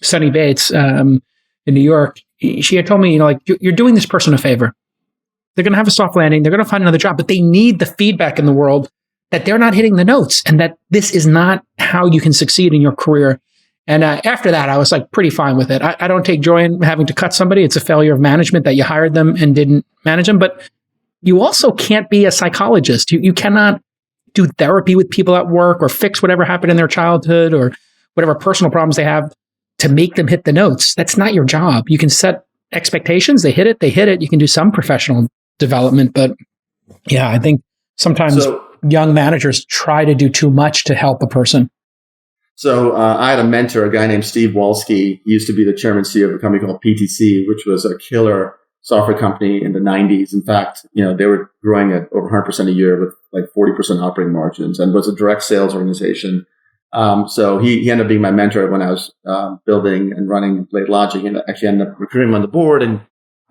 Sunny Bates, in New York, she had told me, you're doing this person a favor. They're going to have a soft landing. They're going to find another job, but they need the feedback in the world that they're not hitting the notes and that this is not how you can succeed in your career. And after that, I was like pretty fine with it. I don't take joy in having to cut somebody. It's a failure of management that you hired them and didn't manage them. But you also can't be a psychologist. You cannot do therapy with people at work or fix whatever happened in their childhood or whatever personal problems they have to make them hit the notes. That's not your job. You can set expectations. They hit it. You can do some professional development. But yeah, I think sometimes young managers try to do too much to help a person. So I had a mentor, a guy named Steve Walsky. He used to be the chairman CEO of a company called PTC, which was a killer software company in the 90s. In fact, they were growing at over 100% a year with like 40% operating margins and was a direct sales organization. So he ended up being my mentor when I was building and running Blade Logic, and actually ended up recruiting him on the board and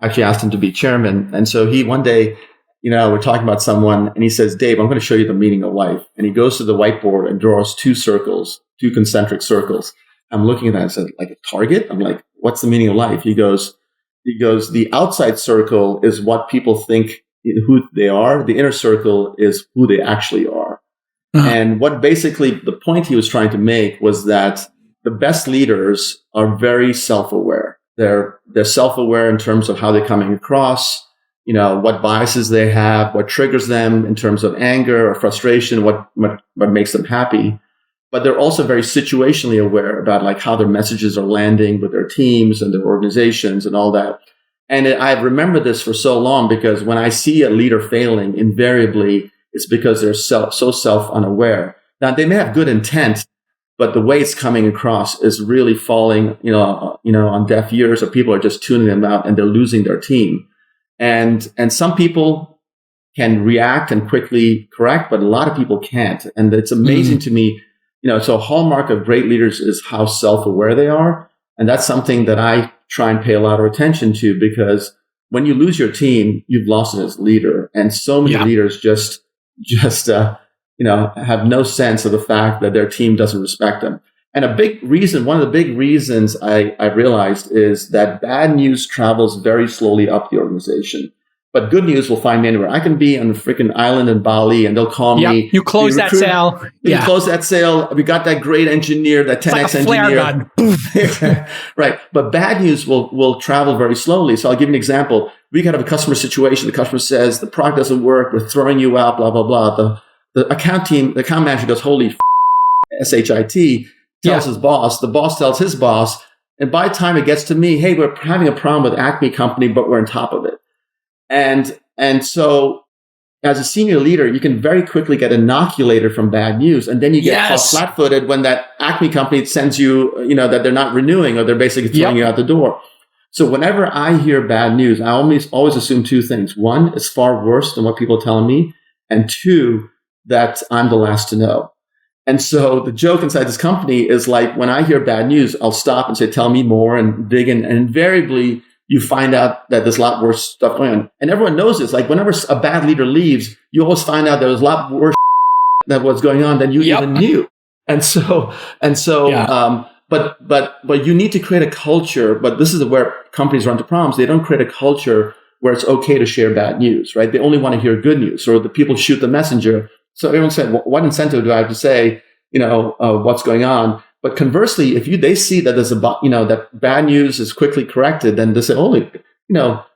actually asked him to be chairman. And so he one day, we're talking about someone and he says, Dave, I'm going to show you the meaning of life. And he goes to the whiteboard and draws 2 concentric circles. I'm looking at that and said, like a target? I'm like, what's the meaning of life? He goes, the outside circle is what people think who they are. The inner circle is who they actually are. Uh-huh. And what basically the point he was trying to make was that the best leaders are very self-aware. They're self-aware in terms of how they're coming across, what biases they have, what triggers them in terms of anger or frustration, what makes them happy. But they're also very situationally aware about like how their messages are landing with their teams and their organizations and all that. And I remember this for so long because when I see a leader failing, invariably it's because they're so self-unaware. Now they may have good intent, but the way it's coming across is really falling, on deaf ears, or people are just tuning them out and they're losing their team. And some people can react and quickly correct, but a lot of people can't. And it's amazing to me. So a hallmark of great leaders is how self-aware they are. And that's something that I try and pay a lot of attention to, because when you lose your team, you've lost it as a leader. And so many leaders just have no sense of the fact that their team doesn't respect them. And one of the big reasons I realized is that bad news travels very slowly up the organization. But good news will find me anywhere. I can be on a freaking island in Bali and they'll call me. You close that sale. You close that sale. We got that great engineer, that 10X engineer. Right. But bad news will travel very slowly. So I'll give you an example. We could have a customer situation. The customer says the product doesn't work. We're throwing you out, blah, blah, blah. The account manager goes, holy SHIT, tells his boss. The boss tells his boss. And by the time it gets to me, hey, we're having a problem with Acme Company, but we're on top of it. And so as a senior leader, you can very quickly get inoculated from bad news. And then you get caught flat-footed when that Acme company sends you, that they're not renewing or they're basically throwing you out the door. So whenever I hear bad news, I always assume 2 things. 1, it's far worse than what people are telling me. And 2, that I'm the last to know. And so the joke inside this company is like, when I hear bad news, I'll stop and say, tell me more, and dig in. And invariably, you find out that there's a lot worse stuff going on. And everyone knows this. Like whenever a bad leader leaves, you always find out there was a lot worse that was going on than you even knew. But you need to create a culture. But this is where companies run into problems. They don't create a culture where it's okay to share bad news, right? They only want to hear good news, or the people shoot the messenger. So everyone said, well, what incentive do I have to say, what's going on? But conversely, if they see that that bad news is quickly corrected, then they say,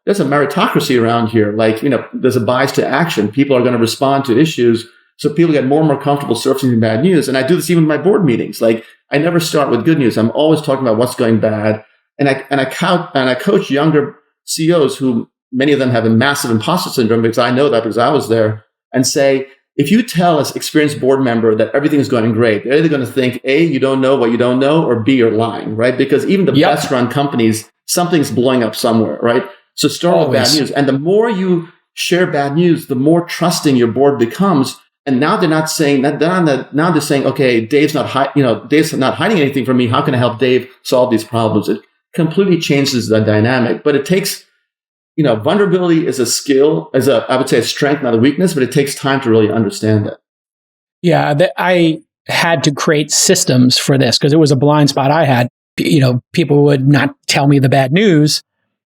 there's a meritocracy around here. Like, there's a bias to action. People are going to respond to issues. So people get more and more comfortable surfacing bad news. And I do this even in my board meetings. Like, I never start with good news. I'm always talking about what's going bad. And I coach younger CEOs who many of them have a massive imposter syndrome, because I know that because I was there, and say, if you tell an experienced board member that everything is going great, they're either going to think, A, you don't know what you don't know, or B, you're lying, right? Because even the best run companies, something's blowing up somewhere, right? So start with bad news. And the more you share bad news, the more trusting your board becomes. And now they're not saying that. Now they're saying, okay, Dave's not hiding anything from me. How can I help Dave solve these problems? It completely changes the dynamic. But it takes, vulnerability is a skill, I would say a strength, not a weakness, but it takes time to really understand it. Yeah, I had to create systems for this because it was a blind spot I had. People would not tell me the bad news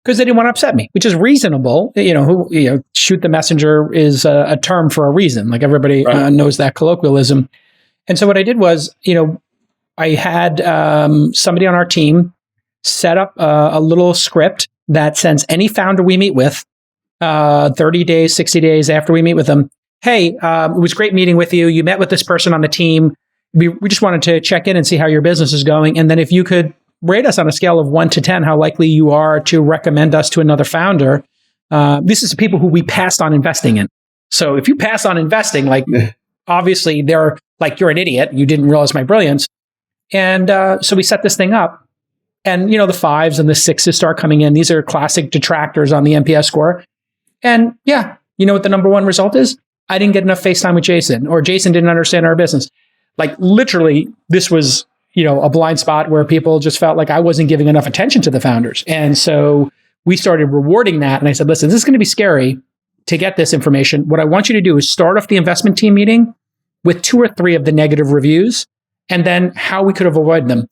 because they didn't want to upset me, which is reasonable. Shoot the messenger is a term for a reason. Like everybody knows that colloquialism. And so what I did was, I had somebody on our team set up a little script that sends any founder we meet with 30 days, 60 days after we meet with them, hey, it was great meeting with you. You met with this person on the team. We just wanted to check in and see how your business is going. And then if you could rate us on a scale of 1 to 10, how likely you are to recommend us to another founder. This is people who we passed on investing in. So if you pass on investing, obviously they're like, you're an idiot. You didn't realize my brilliance. And so we set this thing up. And, the 5s and the 6s start coming in. These are classic detractors on the NPS score. And what the number one result is? I didn't get enough FaceTime with Jason, or Jason didn't understand our business. Like literally, this was, a blind spot where people just felt like I wasn't giving enough attention to the founders. And so we started rewarding that. And I said, listen, this is going to be scary to get this information. What I want you to do is start off the investment team meeting with 2 or 3 of the negative reviews, and then how we could have avoided them.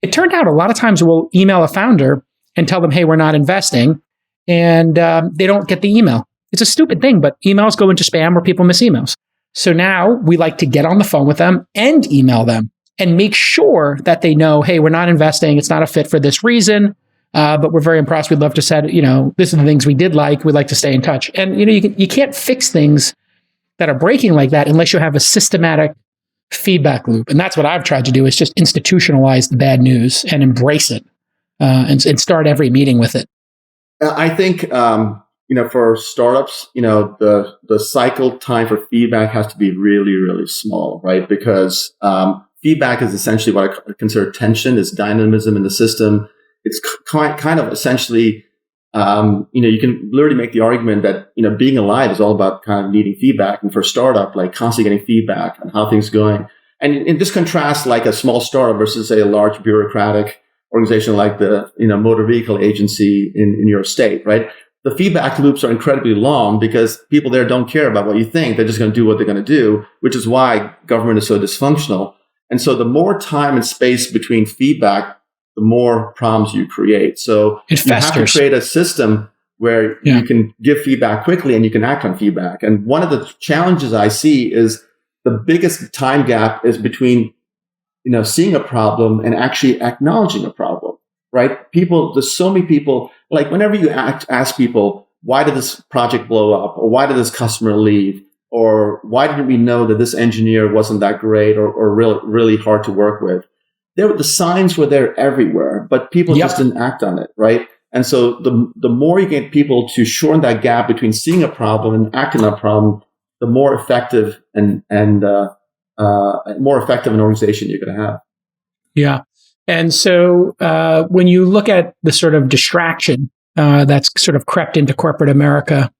It turned out a lot of times we'll email a founder and tell them, hey, we're not investing, and they don't get the email. It's a stupid thing, but emails go into spam or people miss emails. So now we like to get on the phone with them and email them and make sure that they know, hey, we're not investing. It's not a fit for this reason, but we're very impressed. We'd love to set, this are the things we did like. We'd like to stay in touch. And, you can't fix things that are breaking like that unless you have a systematic feedback loop. And that's what I've tried to do, is just institutionalize the bad news and embrace it and start every meeting with it. I think, for startups, the cycle time for feedback has to be really, really small, right? Because feedback is essentially what I consider tension, is dynamism in the system. It's kind of essentially, you can literally make the argument that, being alive is all about kind of needing feedback. And for a startup, like constantly getting feedback on how things are going. And in this contrast, like a small startup versus say a large bureaucratic organization like the, motor vehicle agency in your state, right? The feedback loops are incredibly long because people there don't care about what you think. They're just going to do what they're going to do, which is why government is so dysfunctional. And so the more time and space between feedback, the more problems you create. So you have to create a system where you can give feedback quickly and you can act on feedback. And one of the challenges I see is the biggest time gap is between, seeing a problem and actually acknowledging a problem, right? There's so many people, like whenever you ask people, why did this project blow up? Or why did this customer leave? Or why didn't we know that this engineer wasn't that great or really hard to work with? The signs were there everywhere, but people just didn't act on it, right? And so the more you get people to shorten that gap between seeing a problem and acting on a problem, the more effective and more effective an organization you're going to have. Yeah. And so when you look at the sort of distraction that's sort of crept into corporate America,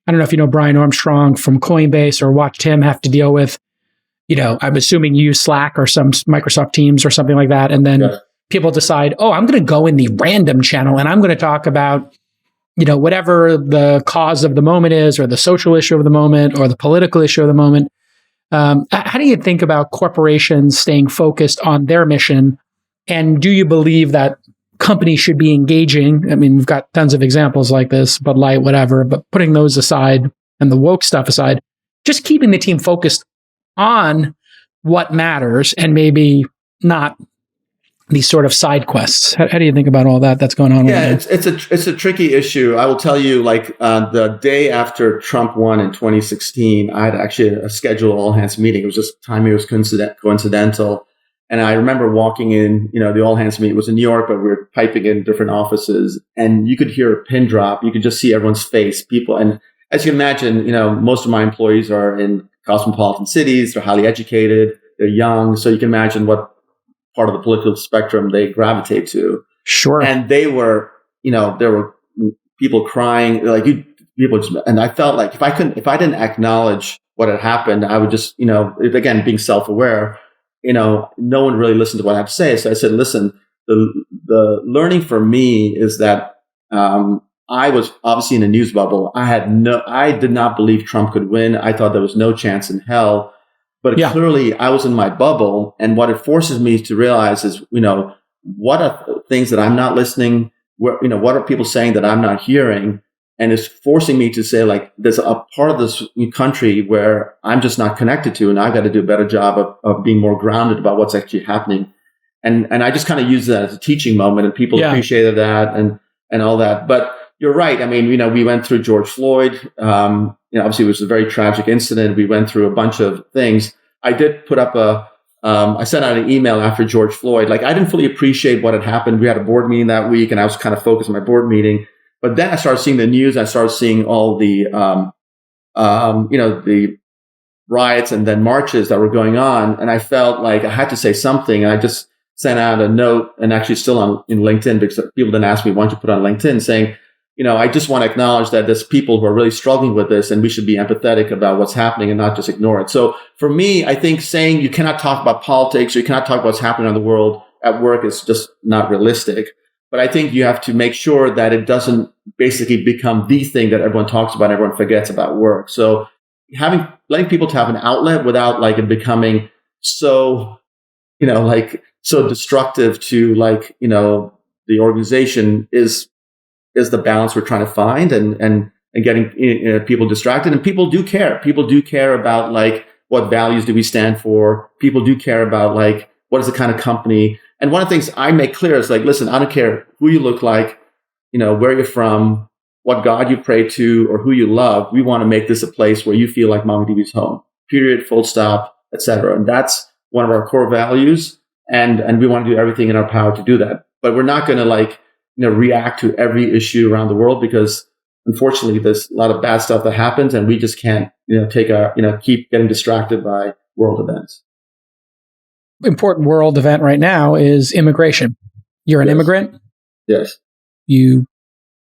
I don't know if you know Brian Armstrong from Coinbase or watched him have to deal with, I'm assuming you use Slack or some Microsoft Teams or something like that. And then people decide, I'm going to go in the random channel and I'm going to talk about, whatever the cause of the moment is, or the social issue of the moment, or the political issue of the moment. How do you think about corporations staying focused on their mission? And do you believe that companies should be engaging. I mean, we've got tons of examples like this, Bud Light, whatever, but putting those aside and the woke stuff aside, just keeping the team focused on what matters and maybe not these sort of side quests. How do you think about all that that's going on? Yeah, it's a tricky issue. I will tell you, like the day after Trump won in 2016, I had actually a scheduled all hands meeting. It was just timing was coincidental. And I remember walking in, the all hands meeting was in New York, but we were piping in different offices, and you could hear a pin drop. You could just see everyone's face, people. And as you can imagine, most of my employees are in cosmopolitan cities. They're highly educated. They're young. So you can imagine what part of the political spectrum they gravitate to. Sure. And they were, there were people crying, and I felt like if I didn't acknowledge what had happened, I would just, again, being self-aware, no one really listened to what I have to say. So I said, listen, the learning for me is that, I was obviously in a news bubble. I did not believe Trump could win. I thought there was no chance in hell. But clearly, I was in my bubble, and what it forces me to realize is, what are things that I'm not listening? What are people saying that I'm not hearing? And it's forcing me to say, like, there's a part of this country where I'm just not connected to, and I've got to do a better job of being more grounded about what's actually happening. And I just kind of use that as a teaching moment, and people appreciated that and all that. But you're right. I mean, we went through George Floyd. Obviously, it was a very tragic incident. We went through a bunch of things. I did put up I sent out an email after George Floyd. Like, I didn't fully appreciate what had happened. We had a board meeting that week, and I was kind of focused on my board meeting. But then I started seeing the news. I started seeing all the, the riots and then marches that were going on. And I felt like I had to say something. And I just sent out a note, and actually still in LinkedIn, because people didn't ask me, why don't you put on LinkedIn, saying, I just want to acknowledge that there's people who are really struggling with this, and we should be empathetic about what's happening and not just ignore it. So for me, I think saying you cannot talk about politics or you cannot talk about what's happening in the world at work is just not realistic. But I think you have to make sure that it doesn't basically become the thing that everyone talks about and everyone forgets about work. So letting people to have an outlet without like it becoming so, so destructive to the organization is the balance we're trying to find, and getting people distracted. And people do care. People do care about like what values do we stand for. People do care about like what is the kind of company. And one of the things I make clear is like, listen, I don't care who you look like, where you're from, what God you pray to, or who you love. We want to make this a place where you feel like MongoDB's home. Period. Full stop, etc. And that's one of our core values. And we want to do everything in our power to do that. But we're not going to react to every issue around the world, because unfortunately there's a lot of bad stuff that happens, and we just can't, keep getting distracted by world events. Important world event right now is immigration. You're an immigrant. Yes. You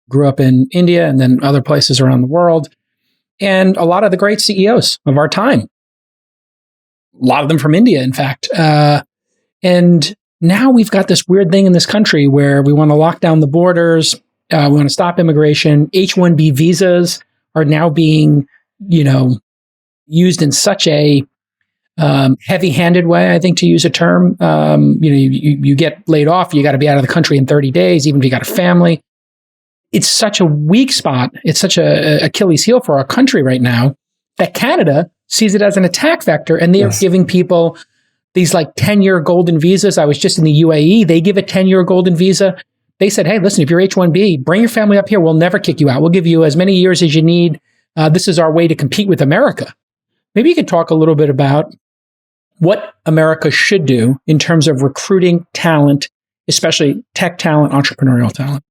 grew up in India and then other places around the world. And a lot of the great CEOs of our time, a lot of them from India, in fact. And now we've got this weird thing in this country where we want to lock down the borders. We want to stop immigration. H-1B visas are now being, used in such a heavy-handed way, I think, to use a term. You get laid off, you got to be out of the country in 30 days, even if you got a family. It's such a weak spot. It's such a Achilles heel for our country right now that Canada sees it as an attack vector, and they are giving people these like 10-year golden visas. I was just in the UAE. They give a 10-year golden visa. They said, hey, listen, if you're H-1B, bring your family up here. We'll never kick you out. We'll give you as many years as you need. This is our way to compete with America. Maybe you could talk a little bit about what America should do in terms of recruiting talent, especially tech talent, entrepreneurial talent.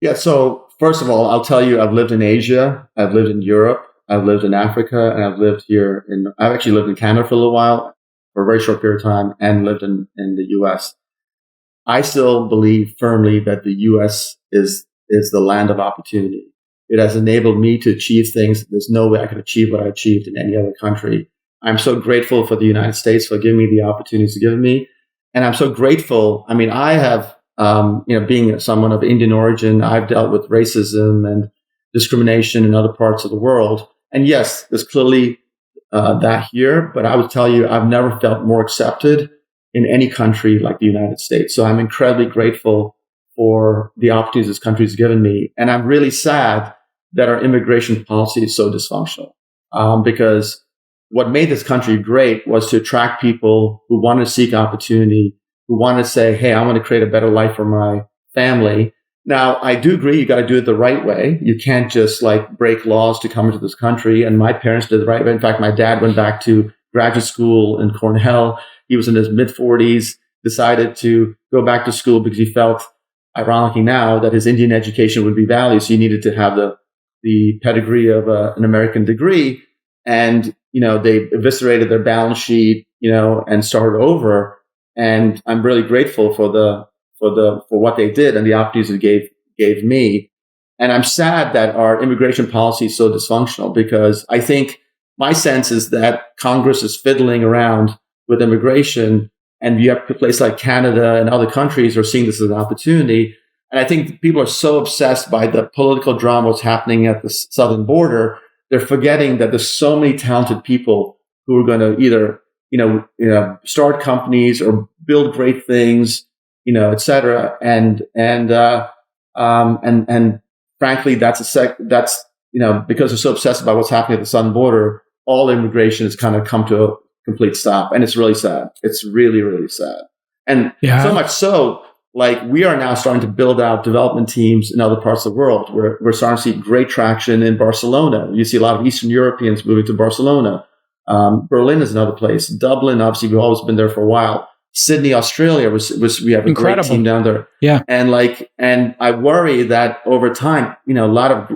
Yeah. So first of all, I'll tell you, I've lived in Asia. I've lived in Europe. I've lived in Africa, and I've actually lived in Canada for a little while, for a very short period of time, and lived in the US. I still believe firmly that the US is the land of opportunity. It has enabled me to achieve things. There's no way I could achieve what I achieved in any other country. I'm so grateful for the United States for giving me the opportunities to give me. And I'm so grateful. I mean, I have, being someone of Indian origin, I've dealt with racism and discrimination in other parts of the world. And yes, there's clearly that here, but I would tell you, I've never felt more accepted in any country like the United States. So I'm incredibly grateful for the opportunities this country's given me. And I'm really sad that our immigration policy is so dysfunctional, because what made this country great was to attract people who want to seek opportunity, who want to say, hey, I want to create a better life for my family. Now, I do agree you got to do it the right way. You can't just like break laws to come into this country. And my parents did it the right way. In fact, my dad went back to graduate school in Cornell. He was in his mid-40s, decided to go back to school because he felt, ironically now, that his Indian education would be valued. So he needed to have the pedigree of an American degree. And, they eviscerated their balance sheet, and started over. And I'm really grateful for what they did and the opportunities it gave me. And I'm sad that our immigration policy is so dysfunctional, because I think my sense is that Congress is fiddling around with immigration, and you have places like Canada and other countries are seeing this as an opportunity. And I think people are so obsessed by the political drama that's happening at the southern border, they're forgetting that there's so many talented people who are going to either, start companies or build great things, et cetera. And frankly, because they're so obsessed about what's happening at the southern border, all immigration has kind of come to a complete stop. And it's really sad. It's really, really sad. And so much so, like, we are now starting to build out development teams in other parts of the world. We're starting to see great traction in Barcelona. You see a lot of Eastern Europeans moving to Barcelona. Berlin is another place. Dublin, obviously, we've always been there for a while. Sydney, Australia, we have a great team down there. Yeah. And I worry that over time, a lot of,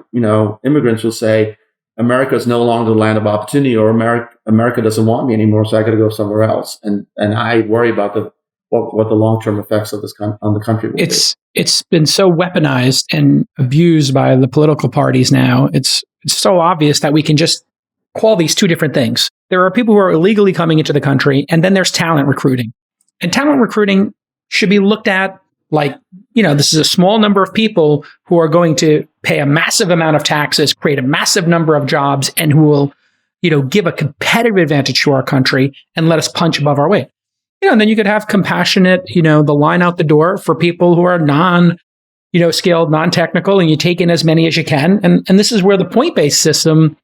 immigrants will say, America is no longer the land of opportunity, or America doesn't want me anymore, so I got to go somewhere else. And I worry about what the long-term effects of this on the country will be. It's been so weaponized and abused by the political parties now. It's so obvious that we can just call these two different things. There are people who are illegally coming into the country, and then there's talent recruiting. And talent recruiting should be looked at like, this is a small number of people who are going to pay a massive amount of taxes, create a massive number of jobs, and who will, give a competitive advantage to our country and let us punch above our weight. And then you could have compassionate, the line out the door for people who are skilled, non-technical, and you take in as many as you can. And this is where the point-based system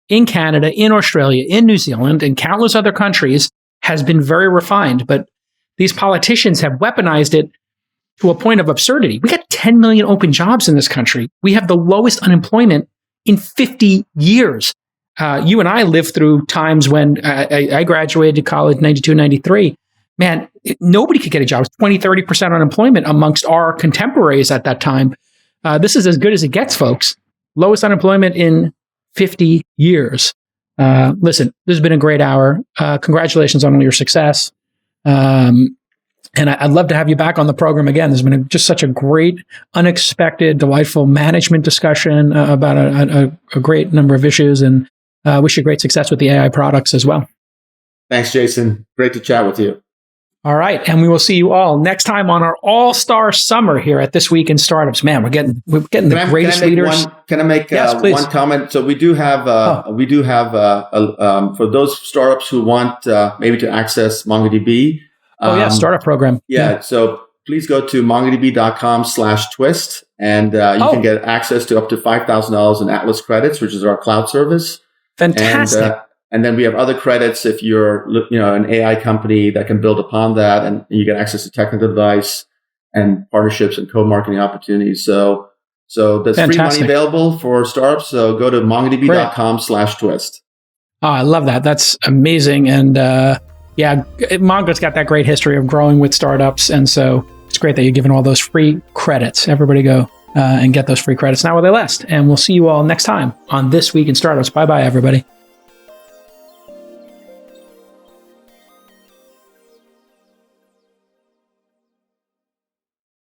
in Canada, in Australia, in New Zealand, and countless other countries has been very refined. But these politicians have weaponized it to a point of absurdity. We got 10 million open jobs in this country. We have the lowest unemployment in 50 years. You and I lived through times when I graduated college, 92, 93. Man, nobody could get a job. It was 20, 30% unemployment amongst our contemporaries at that time. This is as good as it gets, folks. Lowest unemployment in 50 years. Listen, this has been a great hour. Congratulations on all your success. And I'd love to have you back on the program again. There's been just such a great, unexpected, delightful management discussion about a great number of issues, and wish you great success with the AI products as well. Thanks, Jason. Great to chat with you. All right. And we will see you all next time on our All-Star Summer here at This Week in Startups. Man, we're getting the greatest leaders. Can I make one comment? So we do have for those startups who want maybe to access MongoDB. Startup program. Yeah. So please go to mongodb.com/twist, and you can get access to up to $5,000 in Atlas credits, which is our cloud service. Fantastic. And then we have other credits if you're, an AI company that can build upon that, and you get access to technical advice and partnerships and co-marketing opportunities. So there's free money available for startups. So go to mongodb.com/twist. Oh, I love that. That's amazing. And Mongo's got that great history of growing with startups. And so it's great that you're giving all those free credits. Everybody go and get those free credits now while they last. And we'll see you all next time on This Week in Startups. Bye-bye, everybody.